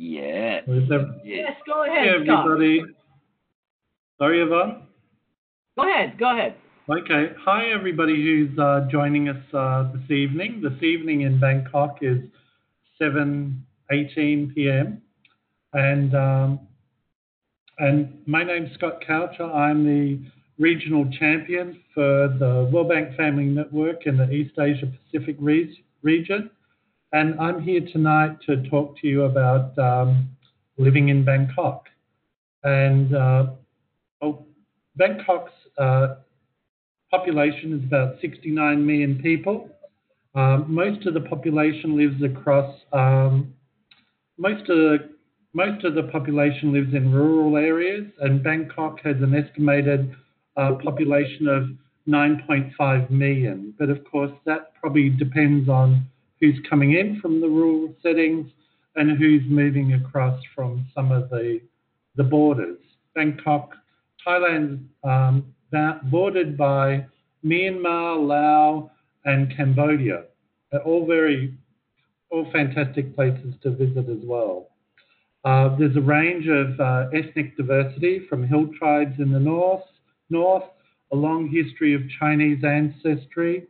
Yes. Yes, go ahead, Hey, everybody. Sorry, Yvonne? Go ahead. Okay. Hi, everybody who's joining us this evening. This evening in Bangkok is 7:18 p.m. And my name's Scott Coucher. I'm the regional champion for the World Bank Family Network in the East Asia Pacific region. And I'm here tonight to talk to you about living in Bangkok. And Bangkok's population is about 69 million people. Most of the population lives across. Most of the population lives in rural areas, and Bangkok has an estimated population of 9.5 million. But of course, that probably depends on who's coming in from the rural settings and who's moving across from some of the borders. Bangkok, Thailand, bordered by Myanmar, Laos, and Cambodia. All fantastic places to visit as well. There's a range of ethnic diversity from hill tribes in the north, a long history of Chinese ancestry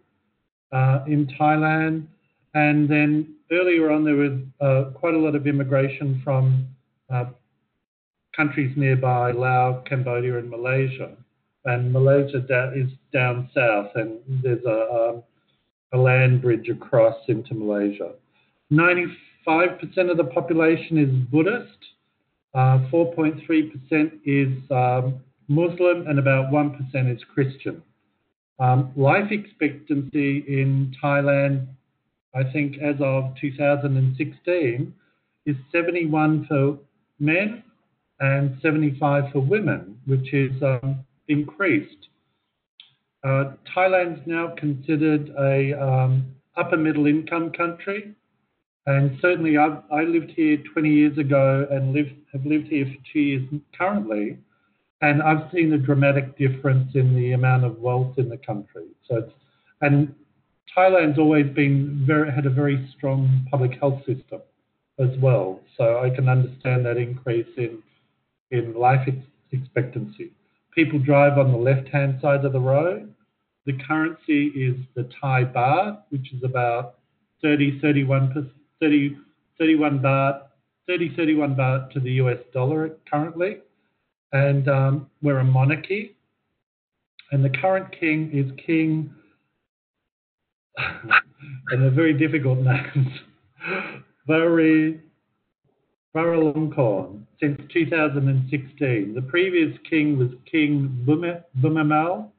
in Thailand, and then earlier on there was quite a lot of immigration from countries nearby, Laos, Cambodia, and Malaysia. And Malaysia is down south, and there's a land bridge across into Malaysia. 95% of the population is Buddhist, 4.3% is Muslim, and about 1% is Christian. Life expectancy in Thailand, I think as of 2016, is 71 for men and 75 for women, which is increased. Thailand's now considered a upper middle income country, and certainly I lived here 20 years ago and have lived here for 2 years currently, and I've seen a dramatic difference in the amount of wealth in the country. And Thailand's always had a very strong public health system as well, so I can understand that increase in life expectancy. People drive on the left-hand side of the road. The currency is the Thai baht, which is about 31 baht to the US dollar currently. And we're a monarchy. And the current king is King, and they're very difficult names, Vajiralongkorn, since 2016. The previous king was King Bhumibol.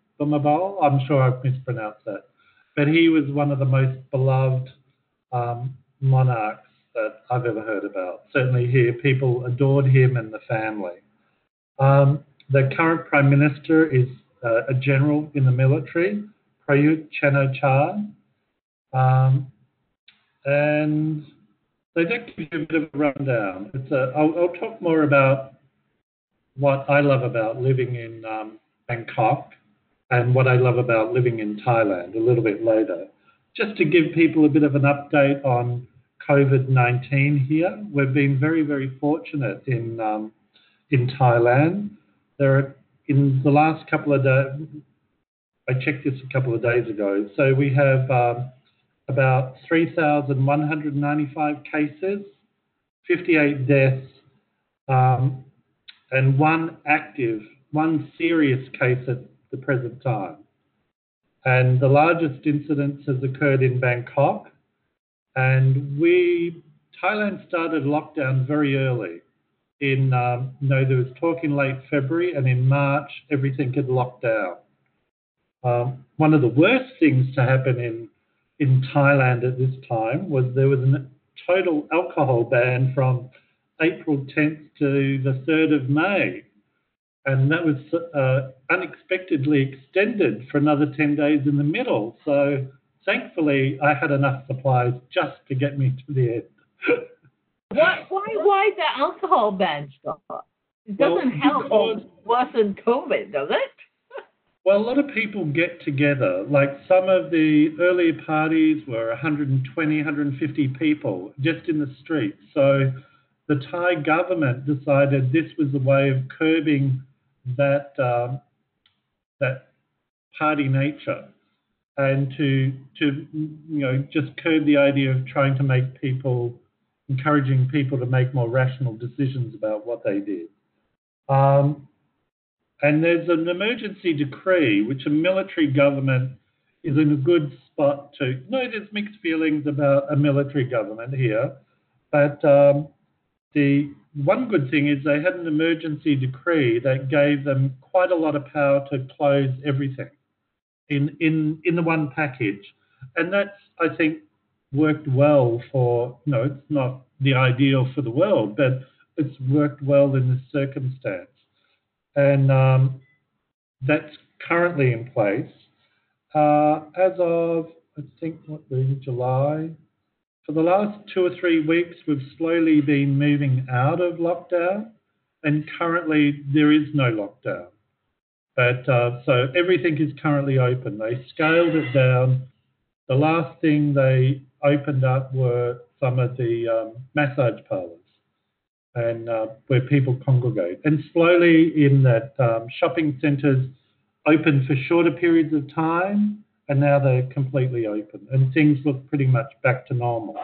I'm sure I've mispronounced that. But he was one of the most beloved monarchs that I've ever heard about. Certainly here, people adored him and the family. The current Prime Minister is a general in the military, Prayut Chan-o-cha. And so that gives you a bit of a rundown. I'll talk more about what I love about living in Bangkok and what I love about living in Thailand a little bit later. Just to give people a bit of an update on COVID-19 here, we've been very, very fortunate in Thailand. In the last couple of days, I checked this a couple of days ago, so we have about 3,195 cases, 58 deaths, and one serious case at the present time. And the largest incidence has occurred in Bangkok. And Thailand started lockdown very early. There was talk in late February, and in March, everything had locked down. One of the worst things to happen in Thailand at this time was there was a total alcohol ban from April 10th to the 3rd of May. And that was unexpectedly extended for another 10 days in the middle. So thankfully, I had enough supplies just to get me to the end. Why the alcohol ban, Scott? It doesn't help worsen COVID, does it? Well, a lot of people get together. Like some of the earlier parties were 120, 150 people just in the streets. So the Thai government decided this was a way of curbing that that party nature, and to just curb the idea of trying to make people, encouraging people to make more rational decisions about what they did. And there's an emergency decree, which a military government is in a good spot to. No, there's mixed feelings about a military government here, but the one good thing is they had an emergency decree that gave them quite a lot of power to close everything in the one package. And that's, I think, worked well for, it's not the ideal for the world, but it's worked well in this circumstance. And that's currently in place. As of, I think, July, for the last 2 or 3 weeks, we've slowly been moving out of lockdown, and currently there is no lockdown. But so everything is currently open. They scaled it down. The last thing they opened up were some of the massage parlours, and where people congregate. And slowly in that shopping centres open for shorter periods of time, and now they're completely open, and things look pretty much back to normal.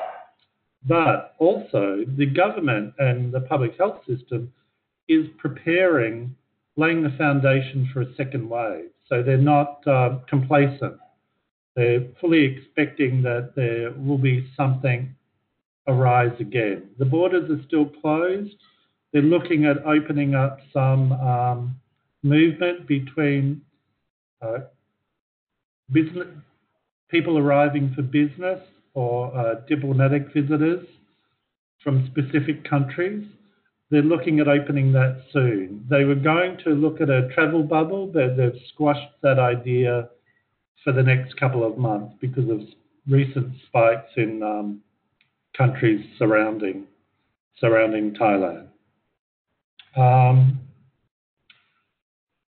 But also the government and the public health system is preparing, laying the foundation for a second wave. So they're not complacent. They're fully expecting that there will be something arise again. The borders are still closed. They're looking at opening up some movement between business people arriving for business or diplomatic visitors from specific countries. They're looking at opening that soon. They were going to look at a travel bubble, but they've squashed that idea for the next couple of months because of recent spikes in countries surrounding Thailand.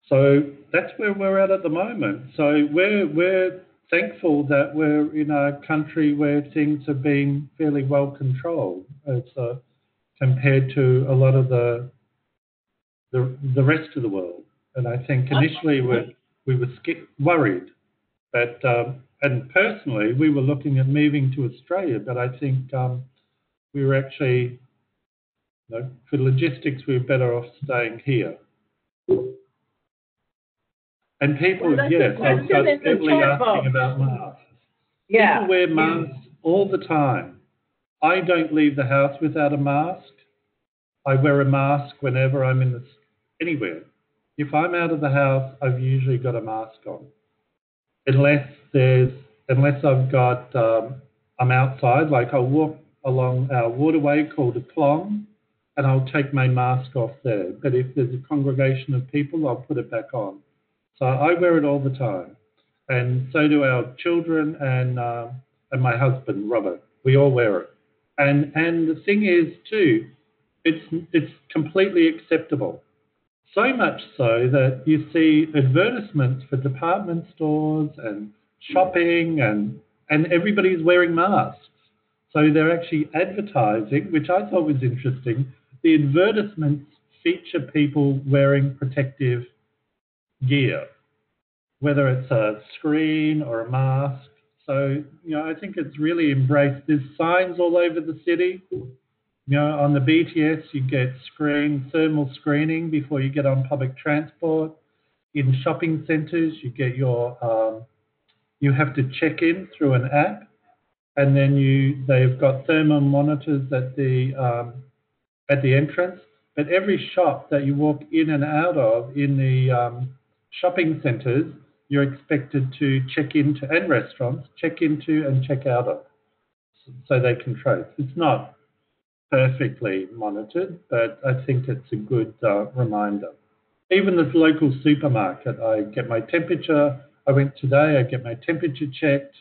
So that's where we're at the moment. So we're thankful that we're in a country where things are being fairly well controlled, compared to a lot of the rest of the world. And I think initially we were worried, but and personally we were looking at moving to Australia, but I think we were actually, for logistics, we were better off staying here. And people, yes, I've got people asking about masks. Yeah. People wear masks all the time. I don't leave the house without a mask. I wear a mask whenever I'm anywhere. If I'm out of the house, I've usually got a mask on. Unless I've got, I'm outside, like I'll walk along our waterway called a clong, and I'll take my mask off there. But if there's a congregation of people, I'll put it back on. So I wear it all the time, and so do our children and my husband Robert. We all wear it, and the thing is too, it's completely acceptable. So much so that you see advertisements for department stores and shopping, and everybody's wearing masks. So they're actually advertising, which I thought was interesting. The advertisements feature people wearing protective gear, whether it's a screen or a mask. So, I think it's really embraced. There's signs all over the city. On the BTS, you get thermal screening before you get on public transport. In shopping centres, you get you have to check in through an app, and then they've got thermal monitors at the entrance. But every shop that you walk in and out of in the shopping centres, you're expected to check into, and restaurants, check into and check out of, so they can trace. It's not perfectly monitored, but I think it's a good reminder. Even this local supermarket, I get my temperature. I went today, I get my temperature checked.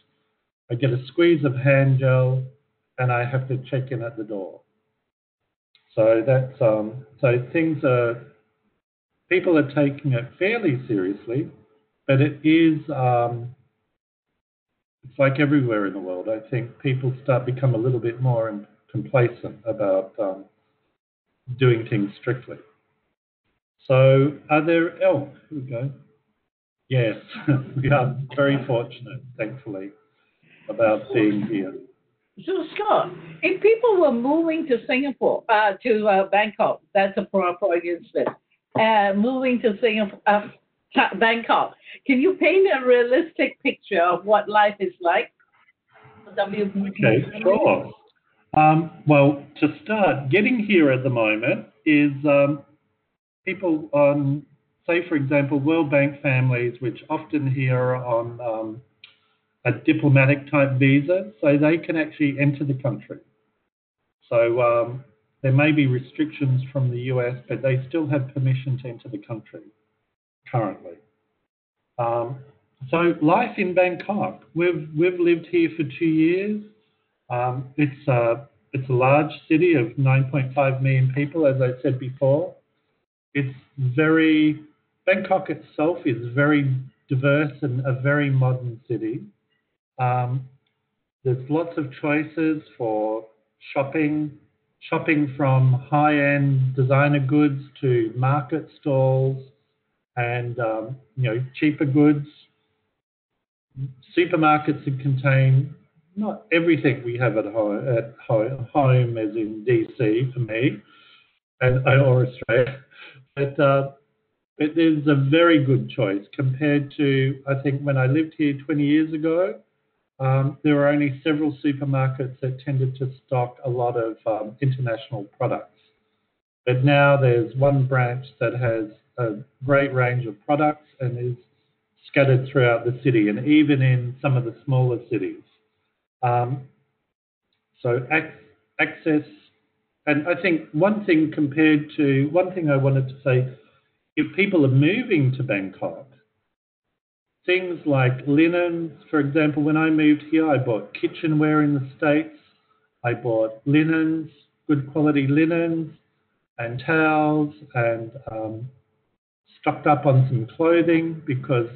I get a squeeze of hand gel, and I have to check in at the door. So that's so things are. People are taking it fairly seriously, but it is. It's like everywhere in the world. I think people become a little bit more complacent about doing things strictly. So are there, here we go. Yes, we are very fortunate, thankfully, about being here. So, Scott, if people were moving to Singapore, to Bangkok, that's a proper instance, moving to Singapore, Bangkok, can you paint a realistic picture of what life is like? Okay, sure. Well, to start, getting here at the moment is people on, say, for example, World Bank families, which often here are on a diplomatic type visa, so they can actually enter the country. So there may be restrictions from the US, but they still have permission to enter the country currently. So life in Bangkok, we've lived here for 2 years. It's a large city of 9.5 million people, as I said before. Bangkok itself is very diverse and a very modern city. There's lots of choices for shopping from high-end designer goods to market stalls and cheaper goods. Supermarkets that contain not everything we have at home as in DC for me or Australia, but there's a very good choice compared to, I think, when I lived here 20 years ago. There were only several supermarkets that tended to stock a lot of international products. But now there's one branch that has a great range of products and is scattered throughout the city and even in some of the smaller cities. So access, and I think one thing I wanted to say, if people are moving to Bangkok, things like linens, for example, when I moved here, I bought kitchenware in the States. I bought linens, good quality linens and towels, and stocked up on some clothing because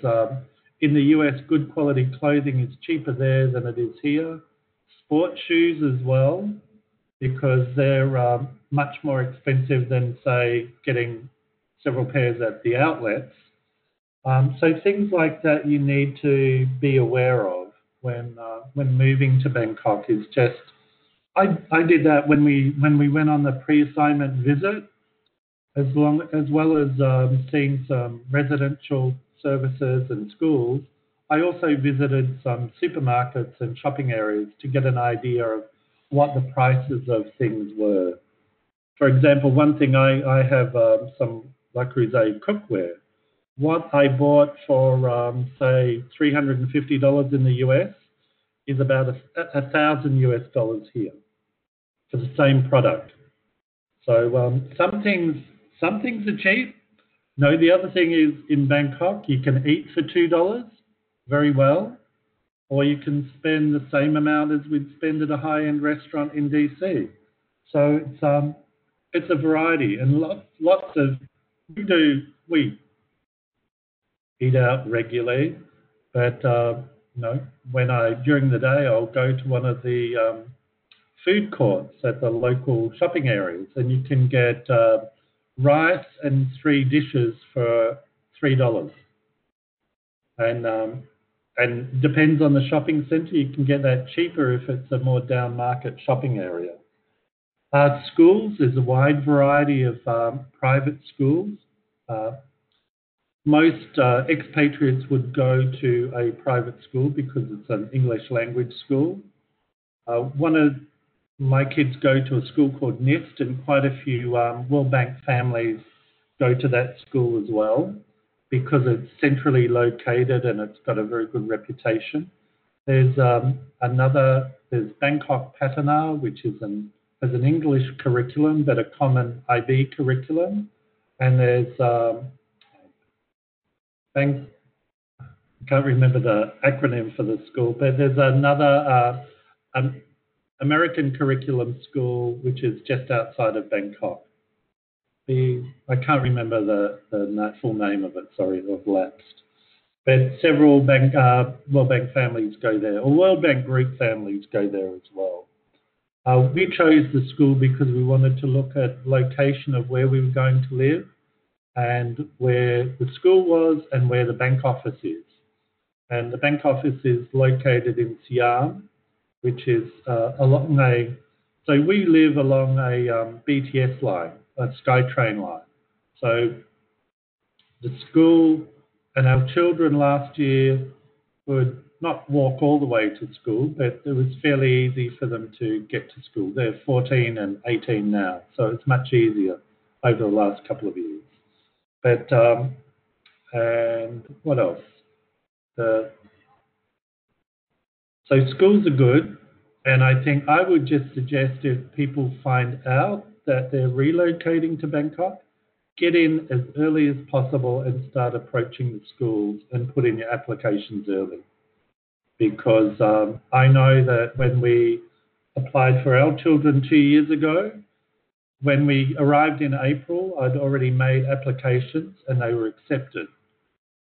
in the US, good quality clothing is cheaper there than it is here. Sport shoes as well, because they're much more expensive than, say, getting several pairs at the outlets. So things like that you need to be aware of when moving to Bangkok. Is just I did that when we went on the pre-assignment visit, as well as seeing some residential services and schools. I also visited some supermarkets and shopping areas to get an idea of what the prices of things were. For example, one thing I have some Le Creuset cookware. What I bought for, say, $350 in the US is about $1,000 here for the same product. So some things are cheap. No, the other thing is in Bangkok, you can eat for $2 very well, or you can spend the same amount as we'd spend at a high-end restaurant in DC. So it's a variety, and lots of we eat out regularly, but during the day I'll go to one of the food courts at the local shopping areas, and you can get rice and 3 dishes for $3, and depends on the shopping centre. You can get that cheaper if it's a more down market shopping area. Schools, there's a wide variety of private schools. Most expatriates would go to a private school because it's an English language school. One of my kids go to a school called NIST, and quite a few World Bank families go to that school as well because it's centrally located and it's got a very good reputation. There's Bangkok Patana, which has an English curriculum but a common IB curriculum, and there's I can't remember the acronym for the school, but there's another American curriculum school which is just outside of Bangkok. I can't remember the full name of it, sorry, I've lapsed. But several World Bank families go there, or World Bank group families go there as well. We chose the school because we wanted to look at location of where we were going to live and where the school was and where the bank office is. And the bank office is located in Siam, which is along a, so we live along a BTS line, a SkyTrain line. So the school and our children last year would not walk all the way to school, but it was fairly easy for them to get to school. They're 14 and 18 now, so it's much easier over the last couple of years. But, and what else? So schools are good, and I think I would just suggest if people find out that they're relocating to Bangkok, get in as early as possible and start approaching the schools and put in your applications early. Because I know that when we applied for our children 2 years ago, when we arrived in April, I'd already made applications and they were accepted.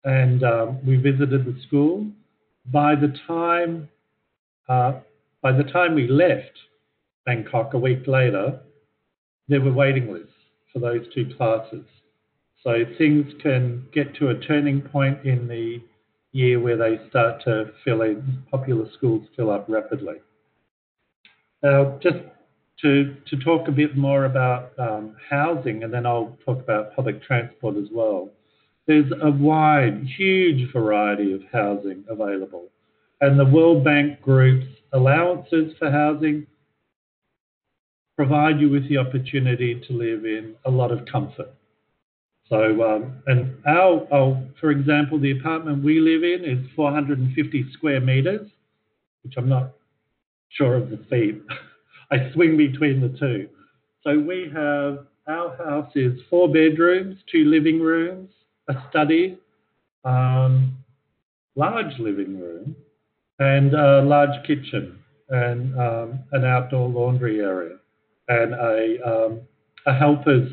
And we visited the school. By the time we left Bangkok a week later, there were waiting lists for those two classes. So things can get to a turning point in the year where they start to fill in, popular schools fill up rapidly. Now, just to talk a bit more about housing, and then I'll talk about public transport as well. There's a wide, huge variety of housing available. And the World Bank Group's allowances for housing provide you with the opportunity to live in a lot of comfort. So, and for example, the apartment we live in is 450 square meters, which I'm not sure of the feet. I swing between the two. So our house is 4 bedrooms, 2 living rooms, a study, large living room, and a large kitchen, and an outdoor laundry area, and a helper's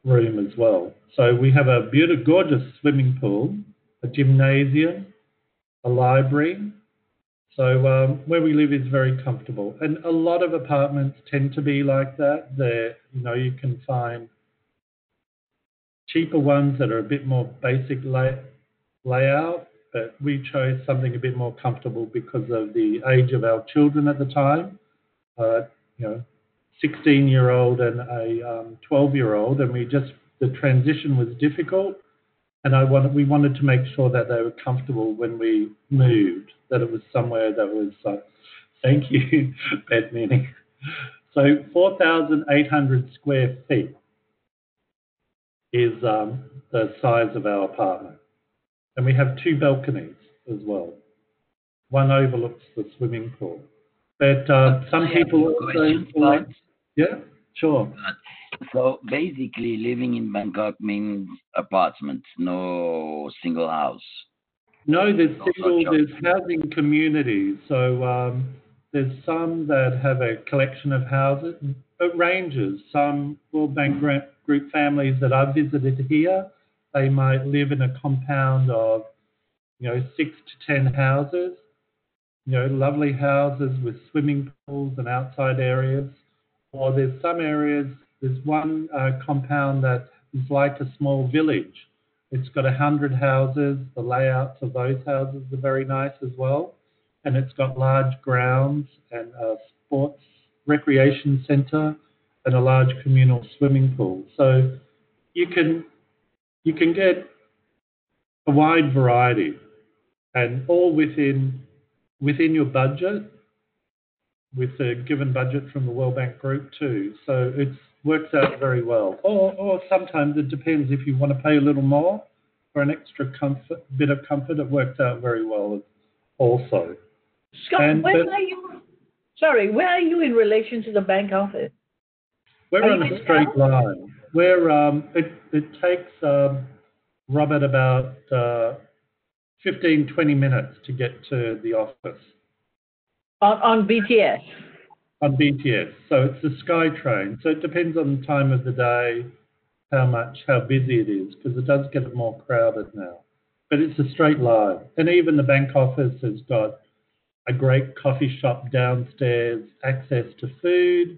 room as well. So we have a beautiful, gorgeous swimming pool, a gymnasium, a library. So where we live is very comfortable, and a lot of apartments tend to be like that. You can find cheaper ones that are a bit more basic layout, but we chose something a bit more comfortable because of the age of our children at the time. 16-year-old and a 12-year-old, and the transition was difficult, and we wanted to make sure that they were comfortable when we moved, that it was somewhere that was, thank you, bed meaning. So 4,800 square feet is the size of our apartment. And we have 2 balconies as well. One overlooks the swimming pool. But some people also... Yeah, sure. So basically living in Bangkok means apartments, no single house. No, there's housing communities. So there's some that have a collection of houses. It ranges. Some World Bank Group families that I've visited here, they might live in a compound of 6 to 10 houses, lovely houses with swimming pools and outside areas. Or there's some areas, there's one compound that is like a small village. It's got 100 houses. The layouts of those houses are very nice as well. And it's got large grounds and a sports recreation centre and a large communal swimming pool. So you can get a wide variety, and all within your budget, with a given budget from the World Bank Group too. So it works out very well. Or sometimes it depends, if you want to pay a little more for an extra bit of comfort, it works out very well also. Scott, where are you in relation to the bank office? We're on a straight line. It takes Robert about 15, 20 minutes to get to the office. On BTS? On BTS. So it's the SkyTrain. So it depends on the time of the day, how busy it is, because it does get more crowded now. But it's a straight line. And even the bank office has got a great coffee shop downstairs, access to food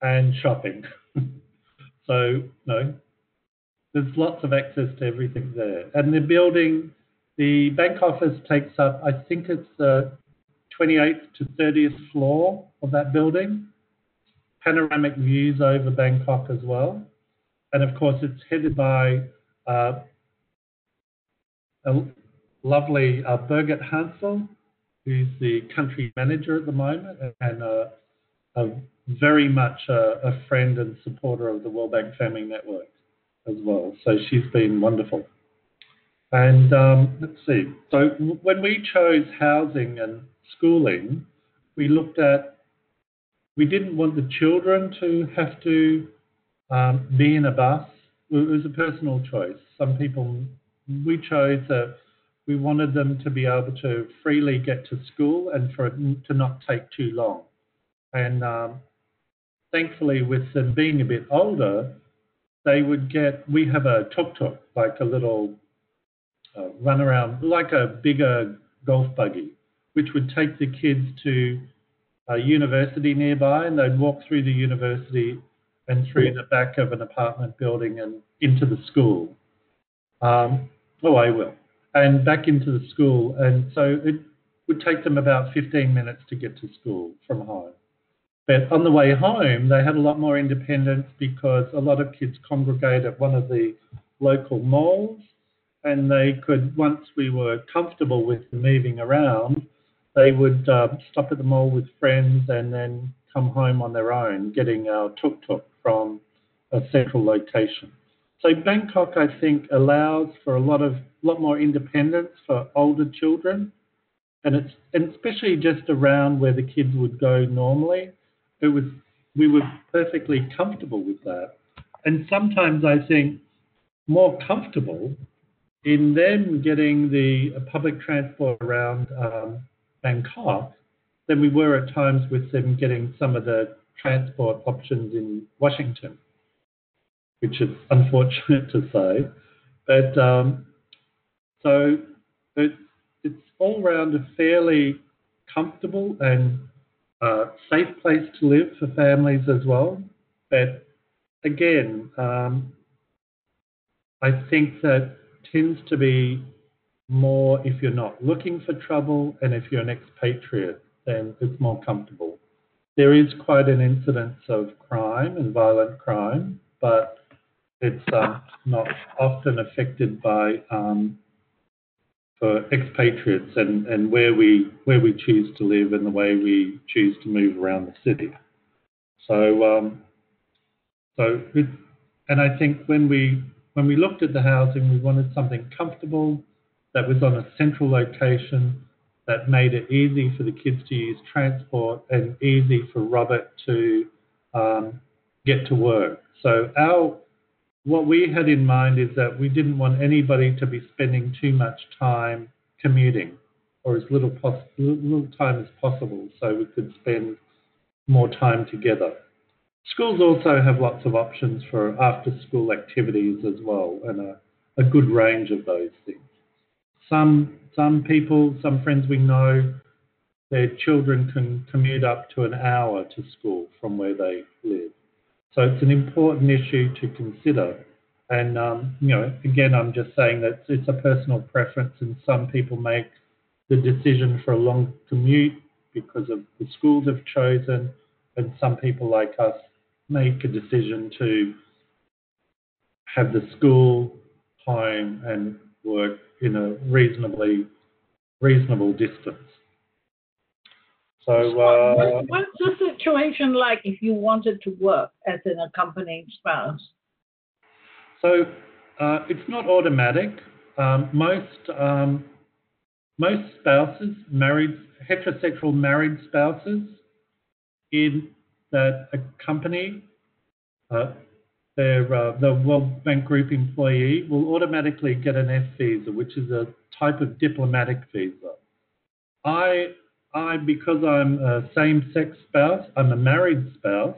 and shopping. So, there's lots of access to everything there. And the building, the bank office takes up, I think it's the 28th to 30th floor of that building. Panoramic views over Bangkok as well. And of course, it's headed by a lovely Birgit Hansel, who's the country manager at the moment, and very much a friend and supporter of the World Bank Family Network as well. So she's been wonderful. And let's see. So when we chose housing and schooling, we didn't want the children to have to be in a bus. It was a personal choice. We chose that we wanted them to be able to freely get to school and for it to not take too long. And thankfully, with them being a bit older, we have a tuk-tuk, like a little run around, like a bigger golf buggy, which would take the kids to a university nearby, and they'd walk through the university and through the back of an apartment building and into the school. And back into the school. And so it would take them about 15 minutes to get to school from home. But on the way home, they had a lot more independence because a lot of kids congregate at one of the local malls, and they could, once we were comfortable with moving around, they would stop at the mall with friends and then come home on their own, getting our tuk-tuk from a central location. So Bangkok, I think, allows for a lot more independence for older children, and especially just around where the kids would go normally. We were perfectly comfortable with that, and sometimes I think more comfortable in them getting the public transport around Bangkok than we were at times with them getting some of the transport options in Washington, which is unfortunate to say. But so it's all around a fairly comfortable and safe place to live for families as well. But again, I think that tends to be more if you're not looking for trouble and if you're an expatriate, then it's more comfortable. There is quite an incidence of crime and violent crime, but it's not often affected by for expatriates and where we choose to live and the way we choose to move around the city. And I think when we looked at the housing, we wanted something comfortable that was on a central location that made it easy for the kids to use transport and easy for Robert to get to work. So what we had in mind is that we didn't want anybody to be spending too much time commuting, or as little time as possible, so we could spend more time together. Schools also have lots of options for after-school activities as well, and a good range of those things. Some friends we know, their children can commute up to an hour to school from where they live. So it's an important issue to consider. And, again, I'm just saying that it's a personal preference, and some people make the decision for a long commute because of the schools they've chosen, and some people like us make a decision to have the school, home, and work in a reasonable distance. So, what's the situation like if you wanted to work as an accompanying spouse? So it's not automatic. Most spouses, heterosexual married spouses, in that accompany the World Bank Group employee will automatically get an F visa, which is a type of diplomatic visa. Because I'm a same-sex spouse, I'm a married spouse,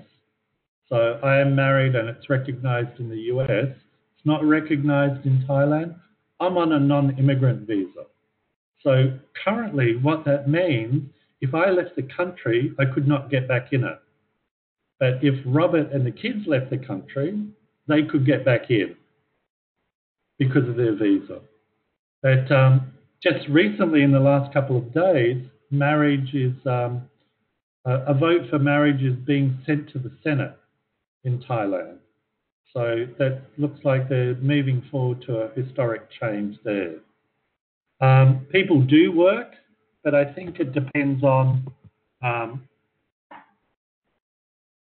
so I am married and it's recognised in the US. It's not recognised in Thailand. I'm on a non-immigrant visa. So currently what that means if I left the country, I could not get back in it. But if Robert and the kids left the country, they could get back in because of their visa. But just recently, in the last couple of days, marriage is a vote for marriage is being sent to the Senate in Thailand. So that looks like they're moving forward to a historic change there. People do work, but I think it depends on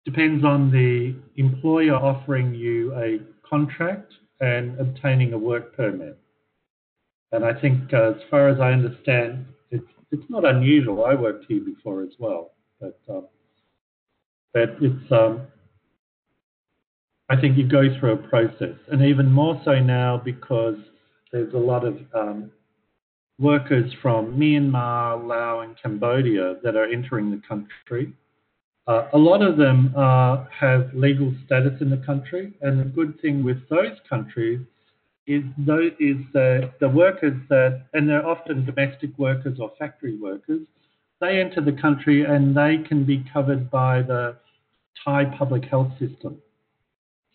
the employer offering you a contract and obtaining a work permit. And I think, as far as I understand, it's not unusual. I worked here before as well, but it's I think you go through a process, and even more so now because there's a lot of workers from Myanmar, Laos, and Cambodia that are entering the country. A lot of them have legal status in the country, and the good thing with those countries is that the workers and they're often domestic workers or factory workers, they enter the country and they can be covered by the Thai public health system.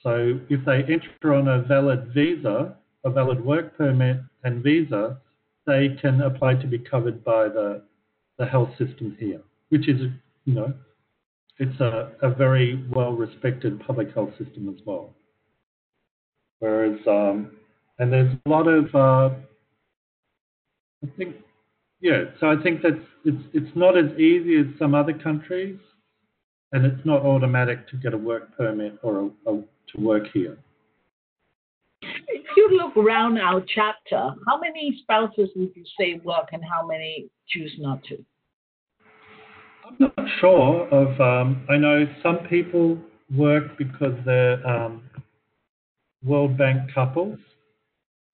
So if they enter on a valid visa, a valid work permit and visa, they can apply to be covered by the health system here, which is, it's a very well-respected public health system as well. Whereas, and there's a lot of, I think that it's not as easy as some other countries, and it's not automatic to get a work permit or to work here. If you look around our chapter, how many spouses would you say work and how many choose not to? I'm not sure of, I know some people work because they're World Bank couples.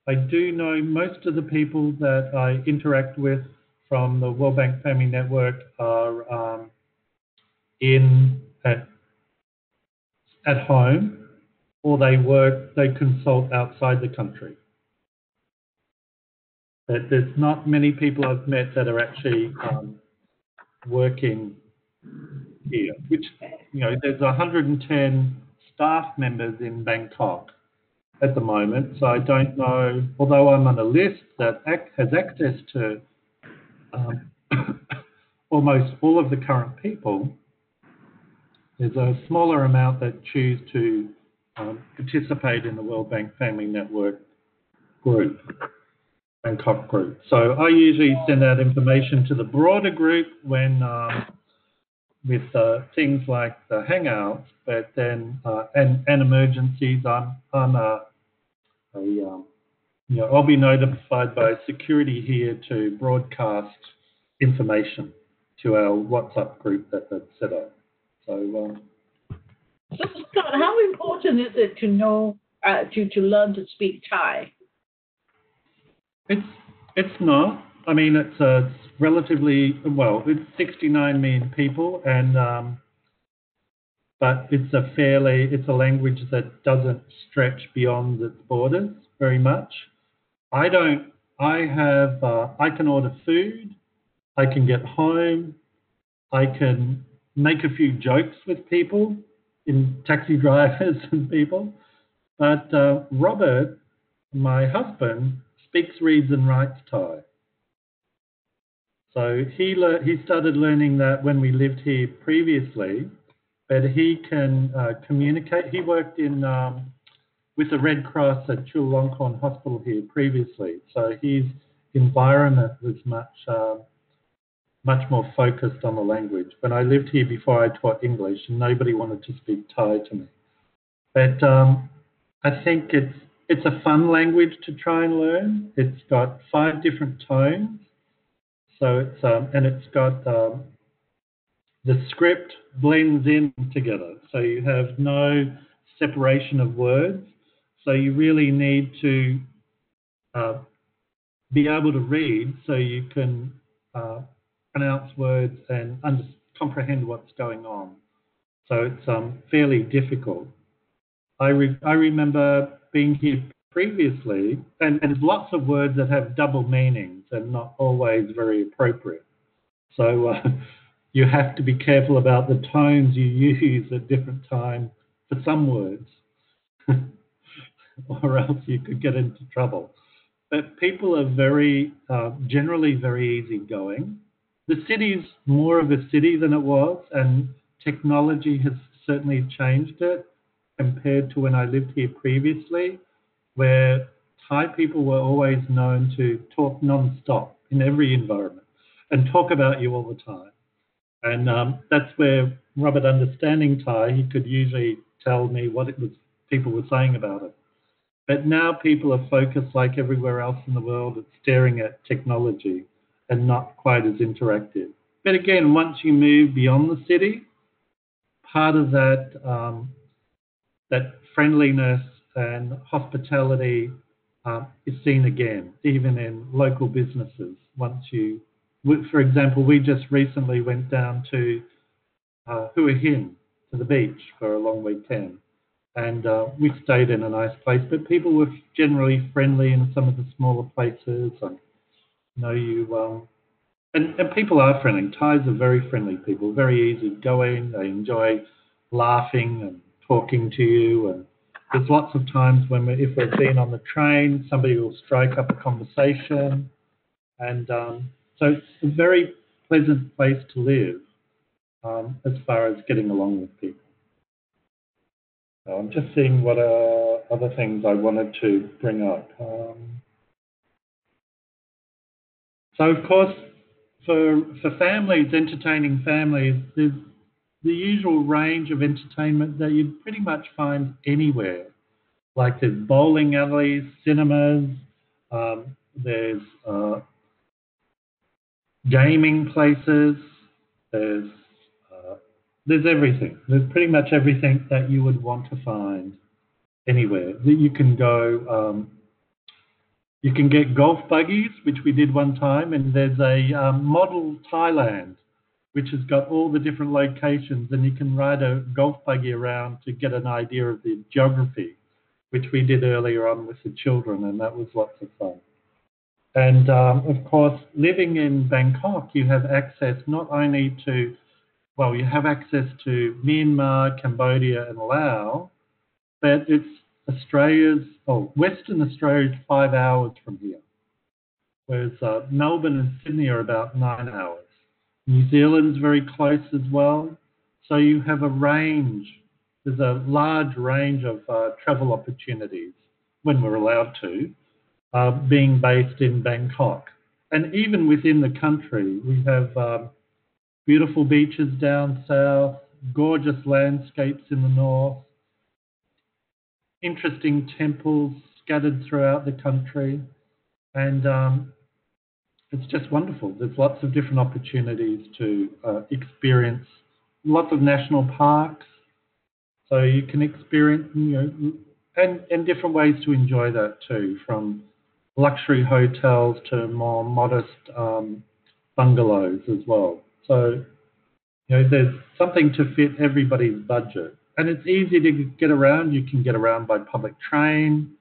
I do know most of the people that I interact with from the World Bank Family Network are at home, or they consult outside the country. But there's not many people I've met that are actually working here, which, there's 110 staff members in Bangkok at the moment. So I don't know, although I'm on a list that has access to almost all of the current people, there's a smaller amount that choose to participate in the World Bank Family Network group, Bangkok group. So I usually send out information to the broader group when with things like the Hangout, but then and emergencies. I'll be notified by security here to broadcast information to our WhatsApp group that's set up. So Scott, how important is it to know to learn to speak Thai? It's not. I mean, it's relatively it's 69 million people, and but it's a language that doesn't stretch beyond its borders very much. I can order food, I can get home, I can make a few jokes with people, in taxi drivers and people, but Robert, my husband, speaks, reads and writes Thai. So he started learning that when we lived here previously, but he can communicate. He worked with the Red Cross at Chulalongkorn Hospital here previously, so his environment was much more focused on the language. When I lived here before, I taught English, and nobody wanted to speak Thai to me. But I think it's a fun language to try and learn. It's got 5 different tones, so it's got the script blends in together, so you have no separation of words. So you really need to be able to read, so you can pronounce words and comprehend what's going on. So it's fairly difficult. I remember being here previously, and there's lots of words that have double meanings and not always very appropriate. So you have to be careful about the tones you use at different times for some words, or else you could get into trouble. But people are generally very easygoing. The city's more of a city than it was, and technology has certainly changed it compared to when I lived here previously, where Thai people were always known to talk non-stop in every environment and talk about you all the time. And that's where Robert, understanding Thai, he could usually tell me what it was people were saying about it. But now people are focused, like everywhere else in the world, at staring at technology and not quite as interactive. But again, once you move beyond the city, part of that friendliness and hospitality is seen again, even in local businesses. For example, we just recently went down to Hua Hin, to the beach for a long weekend. And we stayed in a nice place, but people were generally friendly in some of the smaller places. I know you, and people are friendly. Thais are very friendly people, very easygoing. They enjoy laughing and talking to you. And there's lots of times when, if we've been on the train, somebody will strike up a conversation. And so it's a very pleasant place to live as far as getting along with people. I'm just seeing what other things I wanted to bring up. So, of course, for families, entertaining families, there's the usual range of entertainment that you'd pretty much find anywhere. Like there's bowling alleys, cinemas, there's gaming places, there's everything. There's pretty much everything that you would want to find anywhere. That you can go. You can get golf buggies, which we did one time, and there's a model Thailand, which has got all the different locations, and you can ride a golf buggy around to get an idea of the geography, which we did earlier on with the children, and that was lots of fun. And of course, living in Bangkok, you have access not only to, well, you have access to Myanmar, Cambodia, and Laos, but it's Western Australia is 5 hours from here, whereas Melbourne and Sydney are about 9 hours. New Zealand's very close as well. So you have a range, there's a large range of travel opportunities, when we're allowed to, being based in Bangkok. And even within the country, we have beautiful beaches down south, gorgeous landscapes in the north, interesting temples scattered throughout the country, and it's just wonderful. There's lots of different opportunities to experience, lots of national parks, so you can experience, and different ways to enjoy that too, from luxury hotels to more modest bungalows as well. So, there's something to fit everybody's budget. And it's easy to get around. You can get around by public train.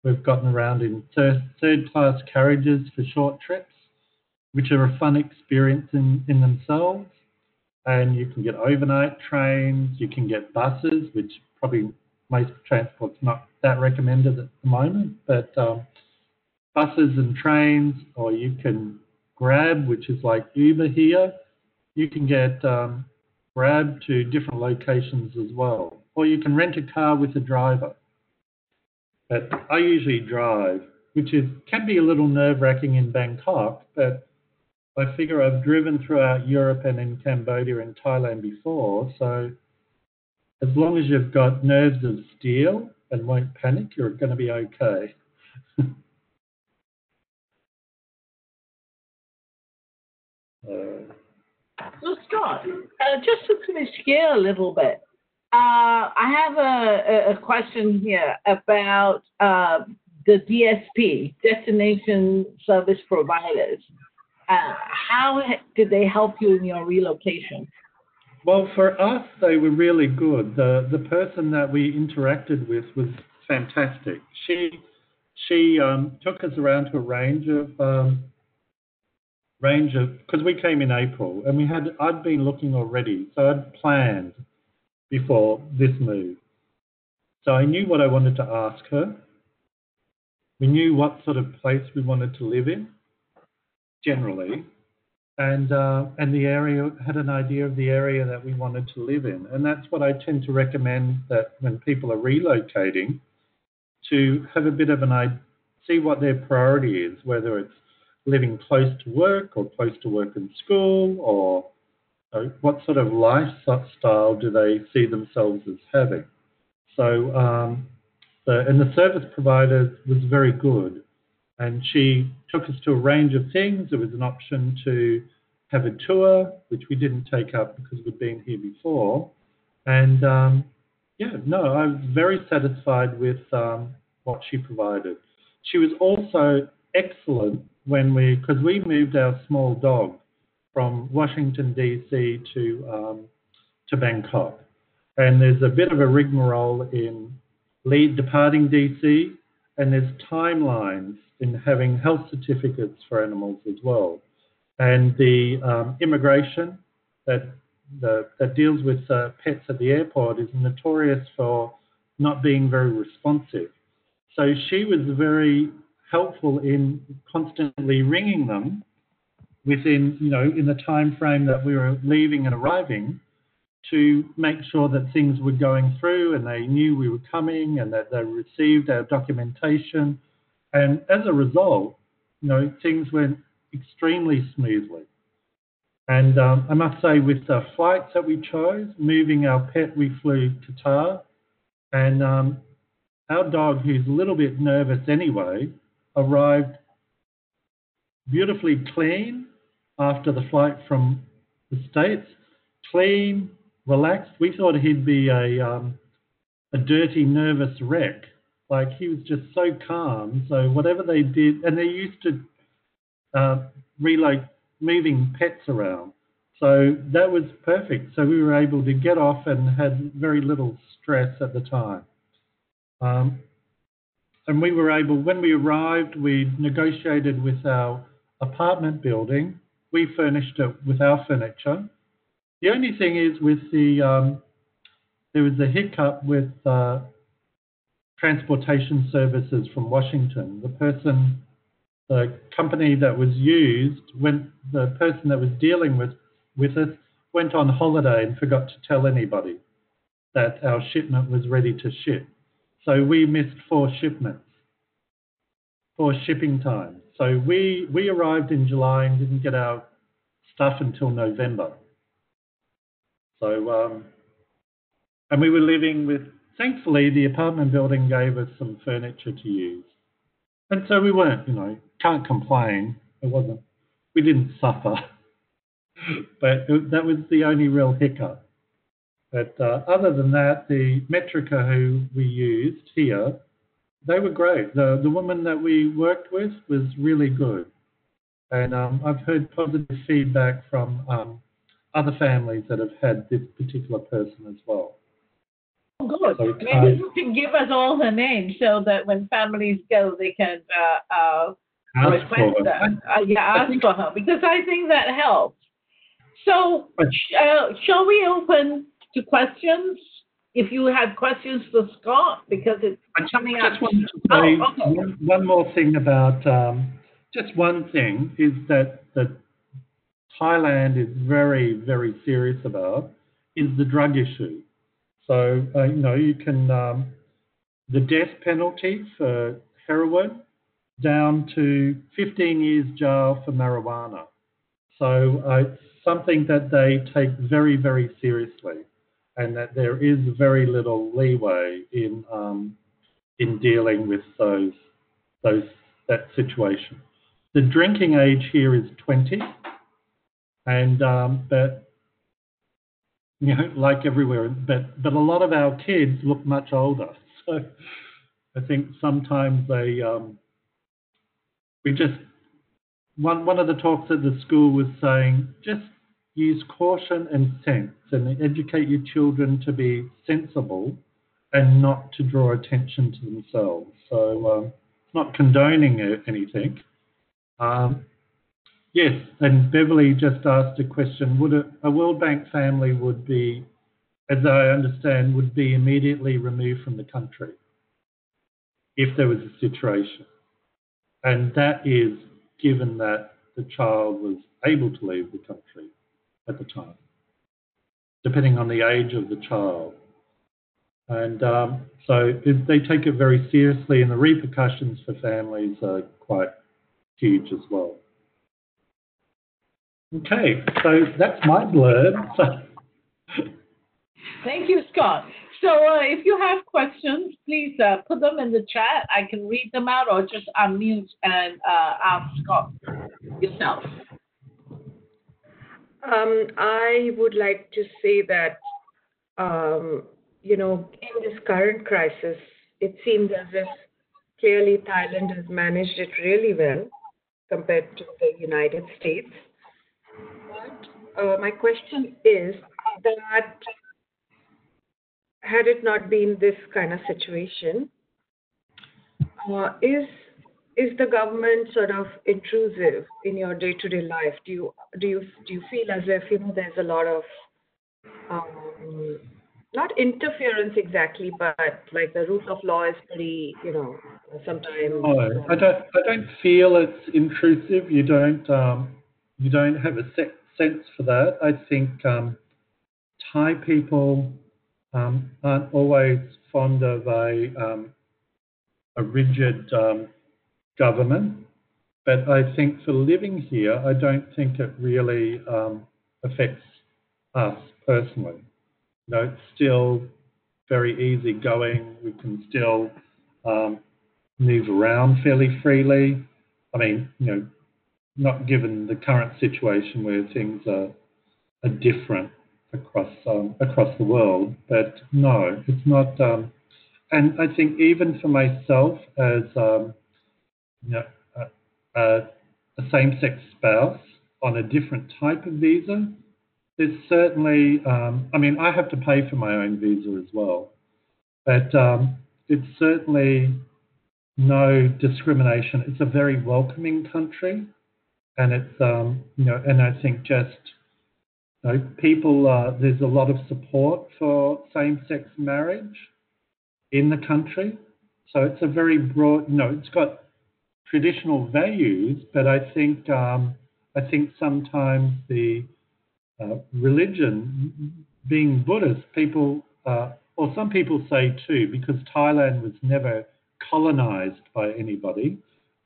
We've gotten around in third-class carriages for short trips, which are a fun experience in themselves. And you can get overnight trains. You can get buses, which probably most transport's not that recommended at the moment. But buses and trains, or you can Grab, which is like Uber here. You can get Grab to different locations as well. Or you can rent a car with a driver. But I usually drive, which can be a little nerve-wracking in Bangkok, but I figure I've driven throughout Europe and in Cambodia and Thailand before, so as long as you've got nerves of steel and won't panic, you're going to be okay. So, Scott, just to finish here a little bit, I have a question here about the DSP, Destination Service Providers. How did they help you in your relocation? Well, for us, they were really good. The person that we interacted with was fantastic. She took us around to a range of range of, because we came in April and I'd been looking already, so I'd planned before this move. So I knew what I wanted to ask her. We knew what sort of place we wanted to live in, generally, and the area, had an idea of the area that we wanted to live in. And that's what I tend to recommend, that when people are relocating, to have a bit of an idea, see what their priority is, whether it's living close to work or close to work and school, or what sort of lifestyle do they see themselves as having. So, and the service provider was very good, and she took us to a range of things. There was an option to have a tour, which we didn't take up because we'd been here before. And I was very satisfied with what she provided. She was also excellent because we moved our small dog from Washington, D.C. to Bangkok. And there's a bit of a rigmarole in departing DC, and there's timelines in having health certificates for animals as well. And the immigration that deals with pets at the airport is notorious for not being very responsive. So she was very helpful in constantly ringing them within, in the time frame that we were leaving and arriving, to make sure that things were going through and they knew we were coming and that they received our documentation. And as a result, things went extremely smoothly. And I must say, with the flights that we chose, moving our pet, we flew Qatar. And our dog, who's a little bit nervous anyway, arrived beautifully clean after the flight from the States. Clean, relaxed. We thought he'd be a dirty, nervous wreck. Like, he was just so calm. So whatever they did, and they're used to moving pets around. So that was perfect. So we were able to get off and had very little stress at the time. And we were able, when we arrived, we negotiated with our apartment building. We furnished it with our furniture. The only thing is with there was a hiccup with transportation services from Washington. The company that was used, when the person that was dealing with us went on holiday and forgot to tell anybody that our shipment was ready to ship. So we missed 4 shipping times. So we arrived in July and didn't get our stuff until November. So, and we were living with, thankfully, the apartment building gave us some furniture to use. And so we weren't, can't complain. We didn't suffer. But that was the only real hiccup. But other than that, the Metrica who we used here, they were great. The woman that we worked with was really good. And I've heard positive feedback from other families that have had this particular person as well. Oh, good. So maybe you can give us all her name so that when families go, they can request her. Ask for her, because I think that helps. So shall we open to questions? If you have questions for Scott, because it's coming up. I just wanted to say one more thing about, just one thing is that Thailand is very, very serious about is the drug issue. So, you can, the death penalty for heroin down to 15 years jail for marijuana. So it's something that they take very, very seriously, and that there is very little leeway in dealing with that situation. The drinking age here is 20, and but like everywhere, but a lot of our kids look much older. So I think sometimes they we just one of the talks at the school was saying just use caution and sense and educate your children to be sensible and not to draw attention to themselves. So it's not condoning anything. Yes, and Beverly just asked a question. Would a World Bank family would be, as I understand, would be immediately removed from the country if there was a situation? And that is given that the child was able to leave the country at the time, depending on the age of the child. And they take it very seriously, and the repercussions for families are quite huge as well. Okay, so that's my blurb. Thank you, Scott. So if you have questions, please put them in the chat. I can read them out or just unmute and ask Scott yourself. I would like to say that, in this current crisis, it seems as if clearly Thailand has managed it really well compared to the United States. But my question is that had it not been this kind of situation, is the government sort of intrusive in your day-to-day life? Do you feel as if there's a lot of not interference exactly, but like the rule of law is pretty sometimes. No, I don't feel it's intrusive. You don't have a sense for that. I think Thai people aren't always fond of a rigid government, but I think for living here, I don't think it really affects us personally. It's still very easy going. We can still move around fairly freely. I mean, not given the current situation where things are different across the world, but no, it's not. And I think even for myself as a same-sex spouse on a different type of visa, there's certainly. I mean, I have to pay for my own visa as well, but it's certainly no discrimination. It's a very welcoming country, and it's and I think just people. There's a lot of support for same-sex marriage in the country, so it's a very broad. It's got traditional values, but I think sometimes the religion, being Buddhist, people or some people say too, because Thailand was never colonized by anybody,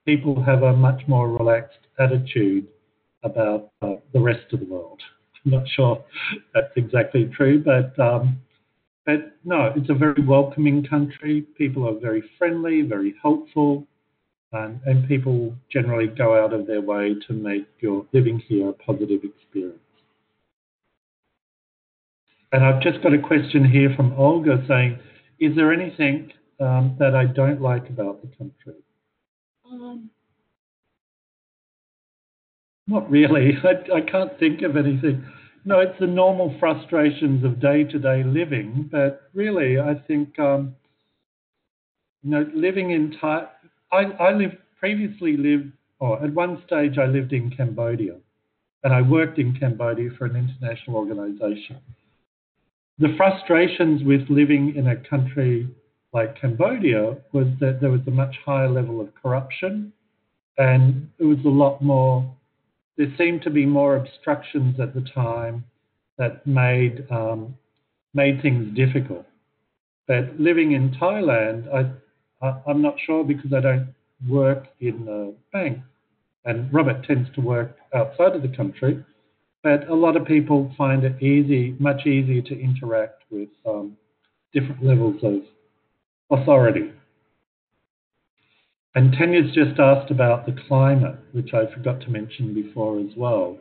people have a much more relaxed attitude about the rest of the world. I'm not sure that's exactly true, but no, it's a very welcoming country. People are very friendly, very helpful, and people generally go out of their way to make your living here a positive experience. And I've just got a question here from Olga saying, is there anything that I don't like about the country? Not really. I can't think of anything. No, it's the normal frustrations of day-to-day living. But really, I think, living in Thailand, at one stage I lived in Cambodia, and I worked in Cambodia for an international organization. The frustrations with living in a country like Cambodia was that there was a much higher level of corruption, and it was a lot more. There seemed to be more obstructions at the time that made things difficult. But living in Thailand, I'm not sure because I don't work in a bank, and Robert tends to work outside of the country. But a lot of people find it much easier to interact with different levels of authority. And Tanya's just asked about the climate, which I forgot to mention before as well.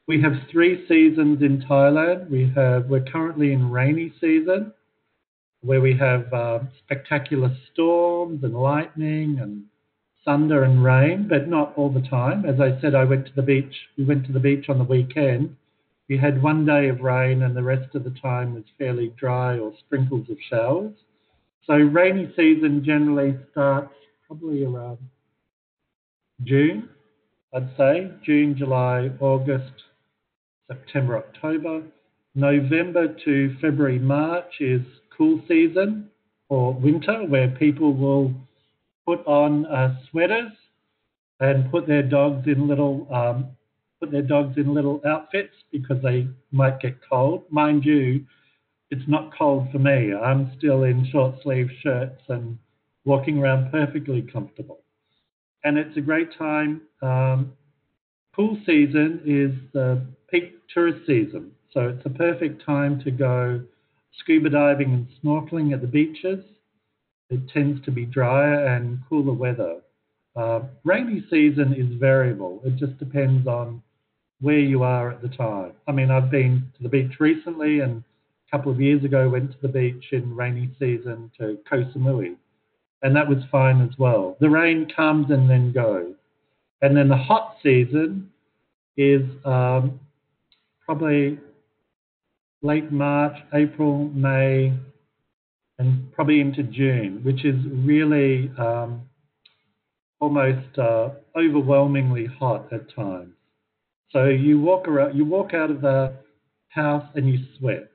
We have 3 seasons in Thailand. We're currently in rainy season, where we have spectacular storms and lightning and thunder and rain, but not all the time. As I said, we went to the beach on the weekend. We had one day of rain and the rest of the time was fairly dry or sprinkles of showers. So rainy season generally starts probably around June I'd say. June, July, August, September, October. November to February, March is cool season or winter, where people will put on sweaters and put their dogs in little outfits because they might get cold. Mind you, it's not cold for me. I'm still in short sleeve shirts and walking around perfectly comfortable. And it's a great time. Pool season is the peak tourist season, so it's a perfect time to go scuba diving and snorkeling at the beaches. It tends to be drier and cooler weather. Rainy season is variable. It just depends on where you are at the time. I mean, I've been to the beach recently, and a couple of years ago went to the beach in rainy season to Koh Samui, and that was fine as well. The rain comes and then goes. And then the hot season is probably late March, April, May, and probably into June, which is really almost overwhelmingly hot at times. So you walk out of the house and you sweat.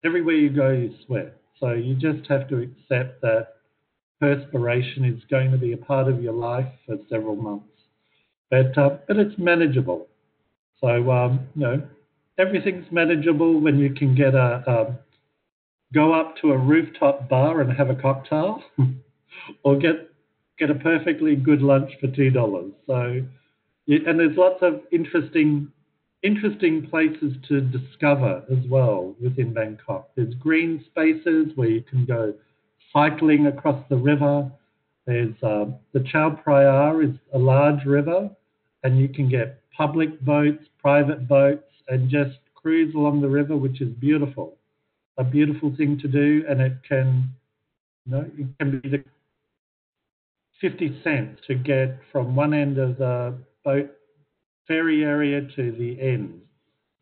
Everywhere you go, you sweat. So you just have to accept that perspiration is going to be a part of your life for several months. But it's manageable. So everything's manageable when you can go up to a rooftop bar and have a cocktail, or get a perfectly good lunch for $2. So, and there's lots of interesting places to discover as well within Bangkok. There's green spaces where you can go cycling across the river. There's the Chao Phraya is a large river, and you can get public boats, private boats, and just cruise along the river, which is beautiful. A beautiful thing to do, and it can be the 50 cents to get from one end of the boat ferry area to the end.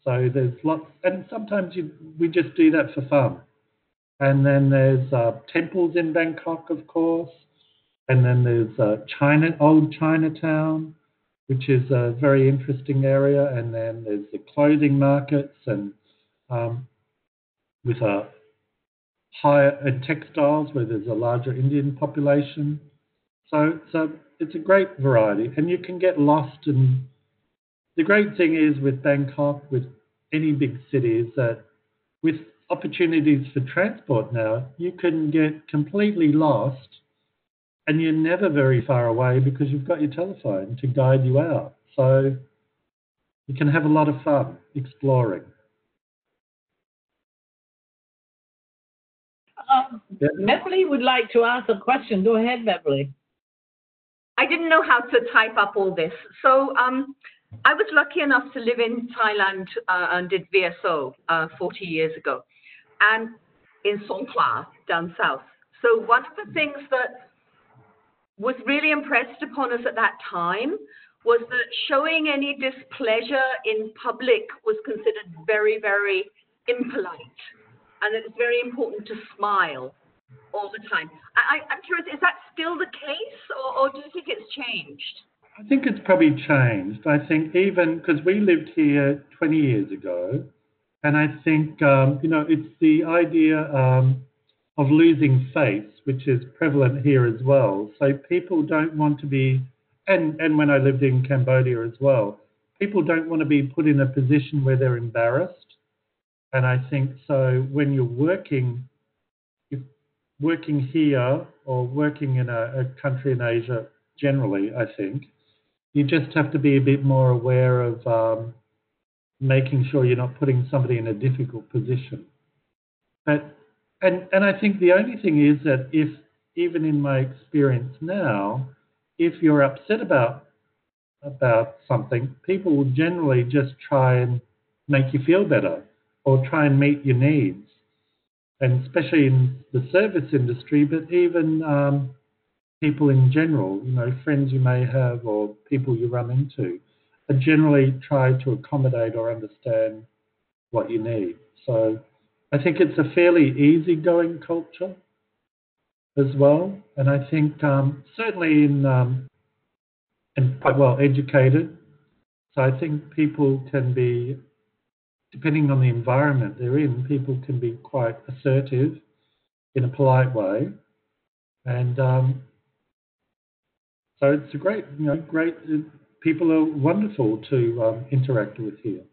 So there's lots, and sometimes we just do that for fun. And then there's temples in Bangkok, of course, and then there's old Chinatown, which is a very interesting area, and then there's the clothing markets and with a higher and textiles where there's a larger Indian population. So it's a great variety, and you can get lost. And the great thing is with Bangkok, with any big city, is that with opportunities for transport now, you can get completely lost, and you're never very far away because you've got your telephone to guide you out. So you can have a lot of fun exploring. Beverly would like to ask a question. Go ahead, Beverly. I didn't know how to type up all this. So I was lucky enough to live in Thailand and did VSO 40 years ago, and in Songkhla, down south. So one of the things that was really impressed upon us at that time was that showing any displeasure in public was considered very, very impolite, and it was very important to smile all the time. I'm curious, is that still the case, or do you think it's changed? I think it's probably changed. I think even because we lived here 20 years ago, and I think, it's the idea of losing face, which is prevalent here as well. So people don't want to be, and when I lived in Cambodia as well, people don't want to be put in a position where they're embarrassed. And I think so when you're working here or working in a country in Asia generally, I think, you just have to be a bit more aware of making sure you're not putting somebody in a difficult position. And I think the only thing is that if, even in my experience now, if you're upset about something, people will generally just try and make you feel better or try and meet your needs. And especially in the service industry, but even people in general, friends you may have or people you run into, generally try to accommodate or understand what you need. So I think it's a fairly easygoing culture as well. And I think certainly and quite well educated. So I think people can be, depending on the environment they're in, people can be quite assertive in a polite way. And so it's a great, people are wonderful to interact with here.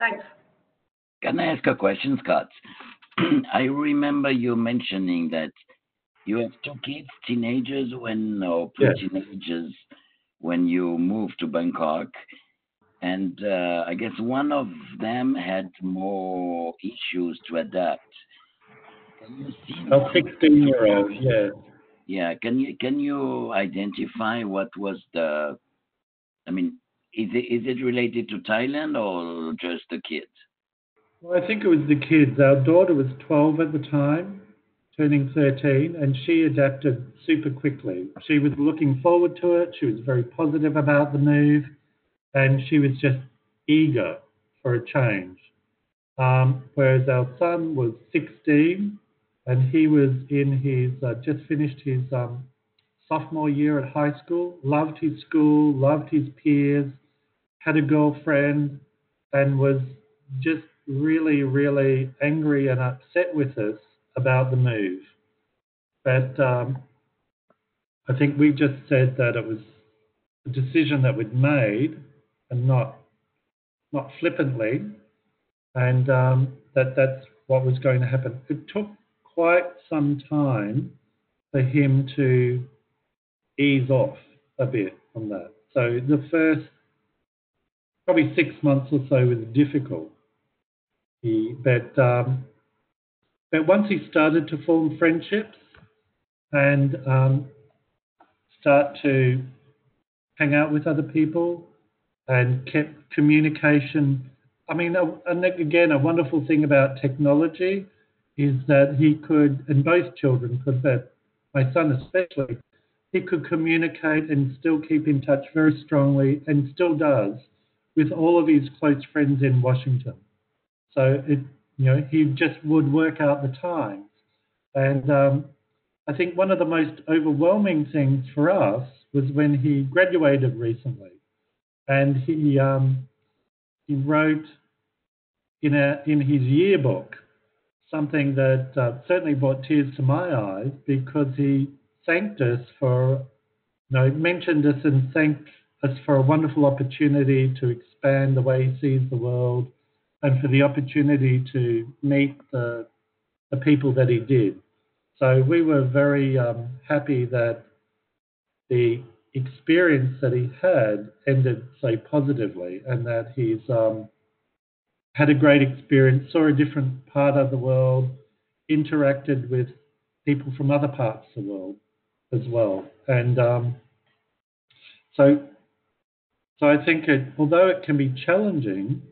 Thanks. Can I ask a question, Scott? I remember you mentioning that you have two kids, teenagers, or pre-teenagers, when you moved to Bangkok, and I guess one of them had more issues to adapt. Can you see? A 16-year-old, yeah. Yeah. Can you identify what was the? I mean, is it related to Thailand or just the kids? Well, I think it was the kids. Our daughter was 12 at the time, turning 13, and she adapted super quickly. She was looking forward to it. She was very positive about the move, and she was just eager for a change. Whereas our son was 16, and he was in his just finished his sophomore year at high school, loved his school, loved his peers, had a girlfriend, and was just really, really angry and upset with us about the move. But I think we just said that it was a decision that we'd made, and not flippantly, and that's what was going to happen. It took quite some time for him to ease off a bit from that. So the first probably 6 months or so was difficult. But once he started to form friendships and start to hang out with other people and kept communication. I mean, and again, a wonderful thing about technology is that he could, and both children could, but my son especially, he could communicate and still keep in touch very strongly, and still does, with all of his close friends in Washington. So he just would work out the times. And I think one of the most overwhelming things for us was when he graduated recently, and he wrote in his yearbook something that certainly brought tears to my eyes, because he thanked us for, mentioned us and thanked us for a wonderful opportunity to expand the way he sees the world, and for the opportunity to meet the people that he did. So we were very happy that the experience that he had ended so positively, and that he's had a great experience, saw a different part of the world, interacted with people from other parts of the world as well. And so I think although it can be challenging,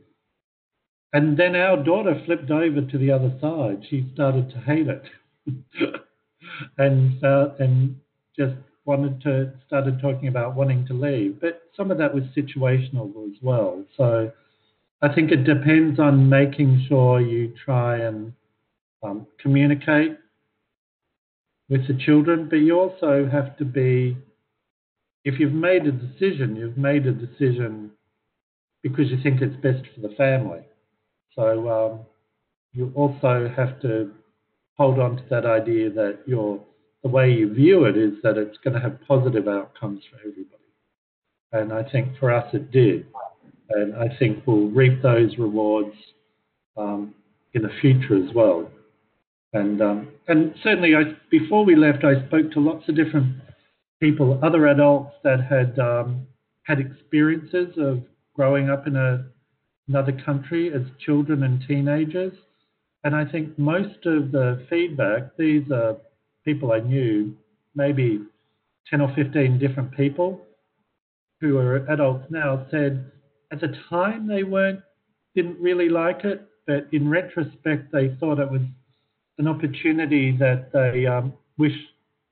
and then our daughter flipped over to the other side. She started to hate it, and just started talking about wanting to leave. But some of that was situational as well. So I think it depends on making sure you try and communicate with the children, but you also have to be, if you've made a decision, because you think it's best for the family. So you also have to hold on to that idea that the way you view it is that it's going to have positive outcomes for everybody. And I think for us it did. And I think we'll reap those rewards in the future as well. And certainly, before we left, I spoke to lots of different people, other adults that had experiences of growing up in another country as children and teenagers. And I think most of the feedback, these are people I knew, maybe 10 or 15 different people who are adults now, said at the time they didn't really like it, but in retrospect they thought it was an opportunity that they wish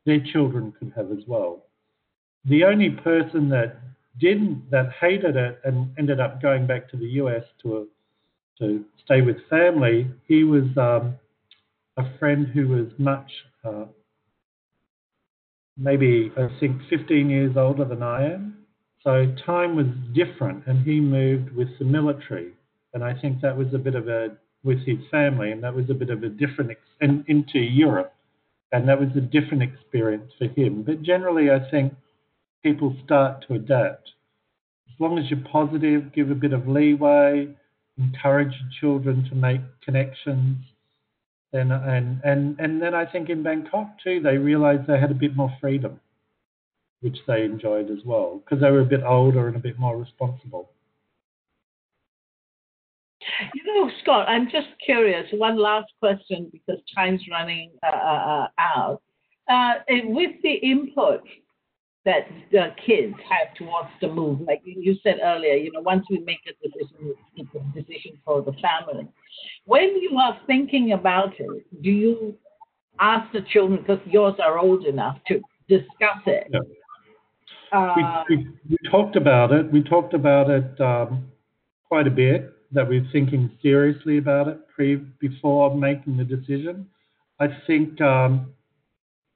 their children could have as well. The only person that hated it and ended up going back to the US to stay with family, he was a friend who was much, maybe I think 15 years older than I am. So time was different, and he moved with the military. And I think that was a bit of with his family, and that was a bit of a different, and into Europe. And that was a different experience for him. But generally, I think people start to adapt. As long as you're positive, give a bit of leeway, encourage your children to make connections. And then I think in Bangkok too, they realised they had a bit more freedom, which they enjoyed as well, because they were a bit older and a bit more responsible. Scott, I'm just curious. One last question because time's running out. With the input that the kids have towards the move, like you said earlier, once we make a decision, it's a decision for the family. When you are thinking about it, do you ask the children, because yours are old enough, to discuss it? Yeah. We talked about it. We talked about it quite a bit, that we're thinking seriously about it before making the decision. I think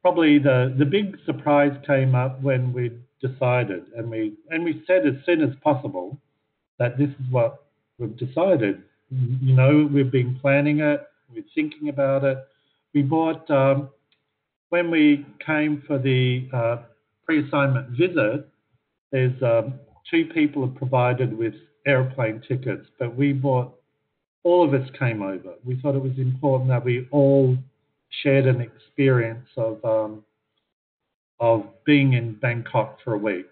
probably the big surprise came up when we decided, and we said as soon as possible that this is what we've decided. We've been planning it, we're thinking about it. We bought, when we came for the pre-assignment visit, there's 2 people are provided with airplane tickets, but all of us came over. We thought it was important that we all shared an experience of being in Bangkok for a week,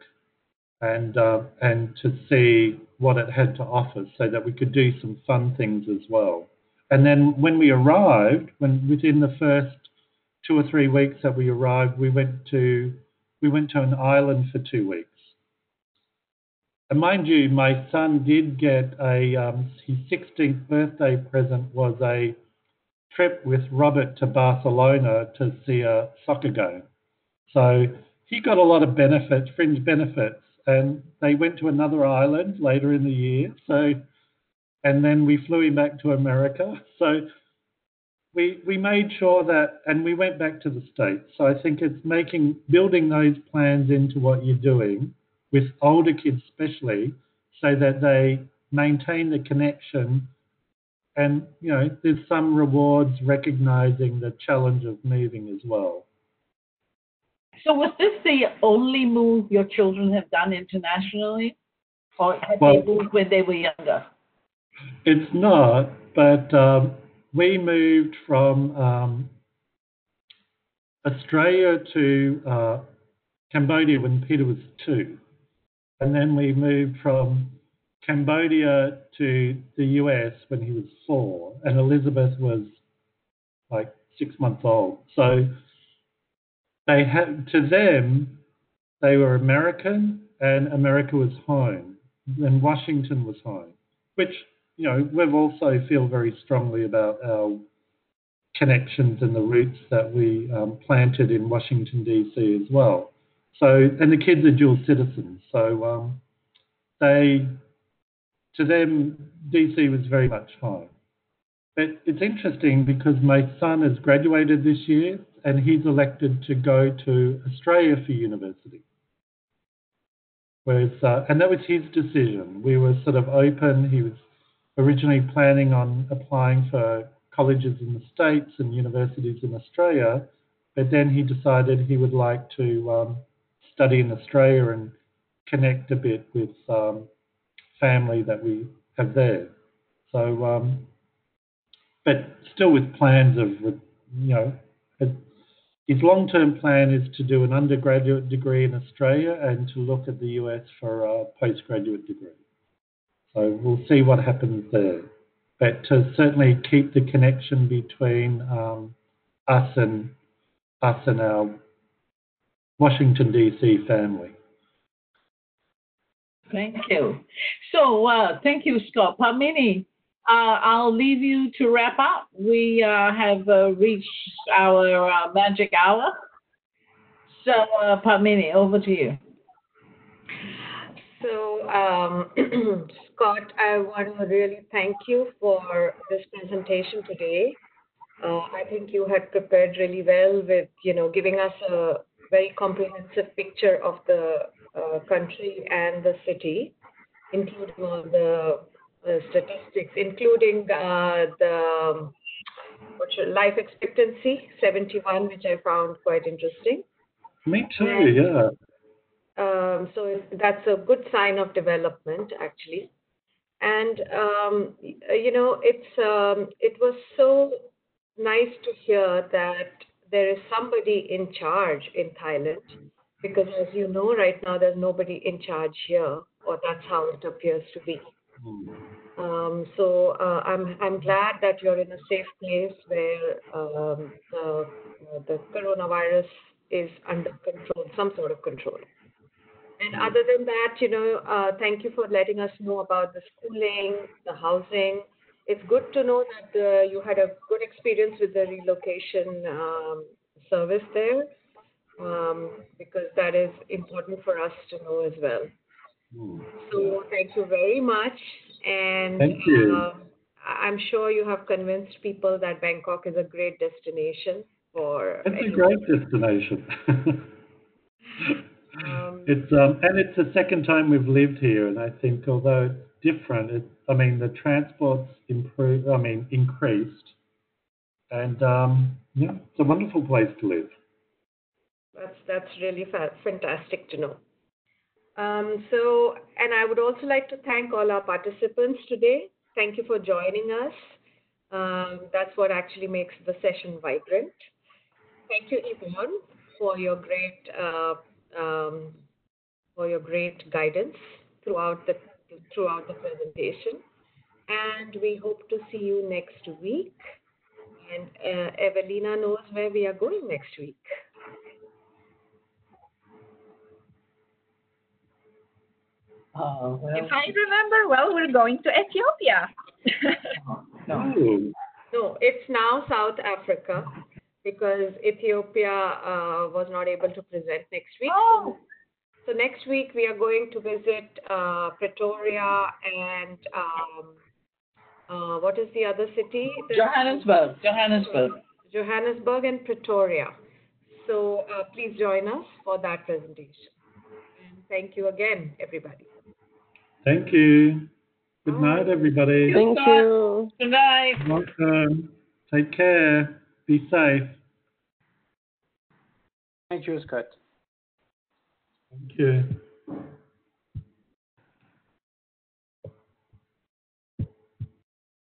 and to see what it had to offer, so that we could do some fun things as well. And then when we arrived, within the first 2 or 3 weeks that we arrived, we went to an island for 2 weeks. And mind you, my son did get his 16th birthday present was a trip with Robert to Barcelona to see a soccer game. So he got a lot of fringe benefits, and they went to another island later in the year. And then we flew him back to America. So we made sure that, and we went back to the States. So I think it's building those plans into what you're doing, with older kids especially, so that they maintain the connection. And, there's some rewards recognizing the challenge of moving as well. So was this the only move your children have done internationally? Or had they moved when they were younger? It's not, but we moved from Australia to Cambodia when Peter was 2. And then we moved from Cambodia to the US when he was 4, and Elizabeth was like 6 months old. So to them, they were American, and America was home, and Washington was home, which, we've also feel very strongly about our connections and the roots that we planted in Washington, D.C. as well. So, and the kids are dual citizens, so to them, DC was very much home. But it's interesting because my son has graduated this year, and he's elected to go to Australia for university. Whereas, and that was his decision. We were sort of open. He was originally planning on applying for colleges in the States and universities in Australia, but then he decided he would like to study in Australia and connect a bit with family that we have there. So, but still with plans of, his long-term plan is to do an undergraduate degree in Australia and to look at the US for a postgraduate degree. So we'll see what happens there. But to certainly keep the connection between us and our Washington, D.C. family. Thank you. So thank you, Scott. Parmini, I'll leave you to wrap up. We have reached our magic hour. So Parmini, over to you. So, Scott, I want to really thank you for this presentation today. I think you had prepared really well with, giving us a very comprehensive picture of the country and the city, including all the statistics, including the life expectancy, 71, which I found quite interesting. Me too, yeah. So that's a good sign of development, actually. And it was so nice to hear that there is somebody in charge in Thailand, because as you know, right now there's nobody in charge here, or that's how it appears to be. So I'm glad that you're in a safe place where the coronavirus is under control, some sort of control. And other than that, thank you for letting us know about the schooling, the housing. It's good to know that you had a good experience with the relocation service there, because that is important for us to know as well. So thank you very much. And thank you. I'm sure you have convinced people that Bangkok is a great destination for It's a great destination. It's the second time we've lived here, and I think although different, the transport's increased, and it's a wonderful place to live. That's really fantastic to know. And I would also like to thank all our participants today. Thank you for joining us. That's what actually makes the session vibrant. Thank you, Yvonne, for your great guidance throughout the presentation. And we hope to see you next week. And Evelina knows where we are going next week. If I remember, we're going to Ethiopia. No, it's now South Africa, because Ethiopia was not able to present next week. Oh. So next week we are going to visit Pretoria and what is the other city? Johannesburg and Pretoria. So please join us for that presentation. And thank you again, everybody. Thank you. Good night, everybody. Thank you. Good night. Welcome. Take care. Be safe. Thank you, Scott. Thank you.